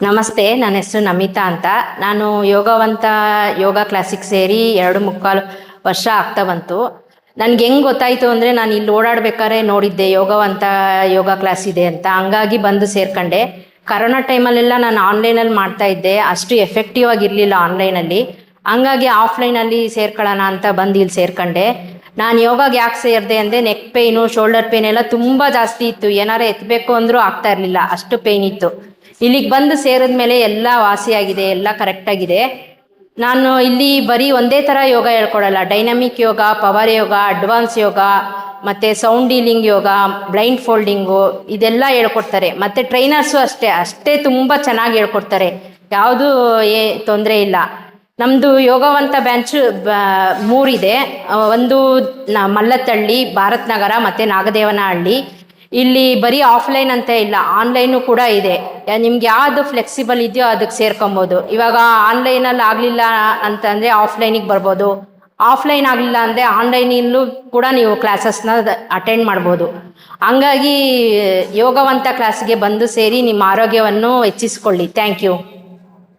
ನಮಸ್ತೆ, ನನ್ನ ಹೆಸರು ನಮಿತಾ ಅಂತ. ನಾನು ಯೋಗ ಕ್ಲಾಸಿಗೆ ಸೇರಿ 2 ಮುಕ್ಕಾಲು ವರ್ಷ ಆಗ್ತಾ ಬಂತು. ನನಗೆ ಹೆಂಗೆ ಗೊತ್ತಾಯಿತು ಅಂದರೆ, ನಾನು ಇಲ್ಲಿ ಓಡಾಡಬೇಕಾದ್ರೆ ನೋಡಿದ್ದೆ ಯೋಗ ಕ್ಲಾಸ್ ಇದೆ ಅಂತ. ಹಂಗಾಗಿ ಬಂದು ಸೇರ್ಕೊಂಡೆ. ಕರೋನಾ ಟೈಮಲ್ಲೆಲ್ಲ ನಾನು ಆನ್ಲೈನಲ್ಲಿ ಮಾಡ್ತಾ ಇದ್ದೆ, ಅಷ್ಟು ಎಫೆಕ್ಟಿವ್ ಆಗಿರಲಿಲ್ಲ ಆನ್ಲೈನಲ್ಲಿ. ಹಂಗಾಗಿ ಆಫ್ಲೈನಲ್ಲಿ ಸೇರ್ಕೊಳ್ಳೋಣ ಅಂತ ಬಂದು ಇಲ್ಲಿ ಸೇರ್ಕೊಂಡೆ. ನಾನು ಯೋಗಕ್ಕೆ ಯಾಕೆ ಸೇರಿದೆ ಅಂದರೆ, ನೆಕ್ ಪೇಯ್ನು, ಶೋಲ್ಡರ್ ಪೇಯ್ನ್ ಎಲ್ಲ ತುಂಬ ಜಾಸ್ತಿ ಇತ್ತು. ಏನಾರು ಎತ್ತಬೇಕು ಅಂದರೂ ಆಗ್ತಾ ಇರಲಿಲ್ಲ, ಅಷ್ಟು ಪೇಯ್ನ್ ಇತ್ತು. ಇಲ್ಲಿಗೆ ಬಂದು ಸೇರಿದ್ಮೇಲೆ ಎಲ್ಲ ವಾಸಿಯಾಗಿದೆ, ಎಲ್ಲ ಕರೆಕ್ಟಾಗಿದೆ. ನಾನು ಇಲ್ಲಿ ಬರೀ ಒಂದೇ ಥರ ಯೋಗ ಹೇಳ್ಕೊಡಲ್ಲ. ಡೈನಮಿಕ್ ಯೋಗ, ಪವರ್ ಯೋಗ, ಅಡ್ವಾನ್ಸ್ ಯೋಗ, ಮತ್ತು ಸೌಂಡ್ ಹೀಲಿಂಗ್ ಯೋಗ, ಬ್ಲೈಂಡ್ ಫೋಲ್ಡಿಂಗು ಇದೆಲ್ಲ ಹೇಳ್ಕೊಡ್ತಾರೆ. ಮತ್ತು ಟ್ರೈನರ್ಸು ಅಷ್ಟೇ ತುಂಬ ಚೆನ್ನಾಗಿ ಹೇಳ್ಕೊಡ್ತಾರೆ. ಯಾವುದೂ ತೊಂದರೆ ಇಲ್ಲ. ನಮ್ಮದು ಯೋಗವಂತ ಬ್ಯಾಂಚು 3 ಇದೆ. ಒಂದು ಮಲ್ಲತ್ತಹಳ್ಳಿ, ಭಾರತ್ ನಗರ ಮತ್ತು ನಾಗದೇವನಹಳ್ಳಿ. ಇಲ್ಲಿ ಬರೀ ಆಫ್ಲೈನ್ ಅಂತ ಇಲ್ಲ, ಆನ್ಲೈನು ಕೂಡ ಇದೆ. ನಿಮ್ಗೆ ಯಾವುದು ಫ್ಲೆಕ್ಸಿಬಲ್ ಇದೆಯೋ ಅದಕ್ಕೆ ಸೇರ್ಕೊಬೋದು. ಇವಾಗ ಆನ್ಲೈನಲ್ಲಿ ಆಗಲಿಲ್ಲ ಅಂತಂದರೆ ಆಫ್ಲೈನಿಗೆ ಬರ್ಬೋದು. ಆಫ್ಲೈನ್ ಆಗಲಿಲ್ಲ ಅಂದರೆ ಆನ್ಲೈನಲ್ಲೂ ಕೂಡ ನೀವು ಕ್ಲಾಸಸ್ನ ಅಟೆಂಡ್ ಮಾಡ್ಬೋದು. ಹಂಗಾಗಿ ಯೋಗವಂತ ಕ್ಲಾಸ್ಗೆ ಬಂದು ಸೇರಿ ನಿಮ್ಮ ಆರೋಗ್ಯವನ್ನು ಹೆಚ್ಚಿಸ್ಕೊಳ್ಳಿ. Thank you.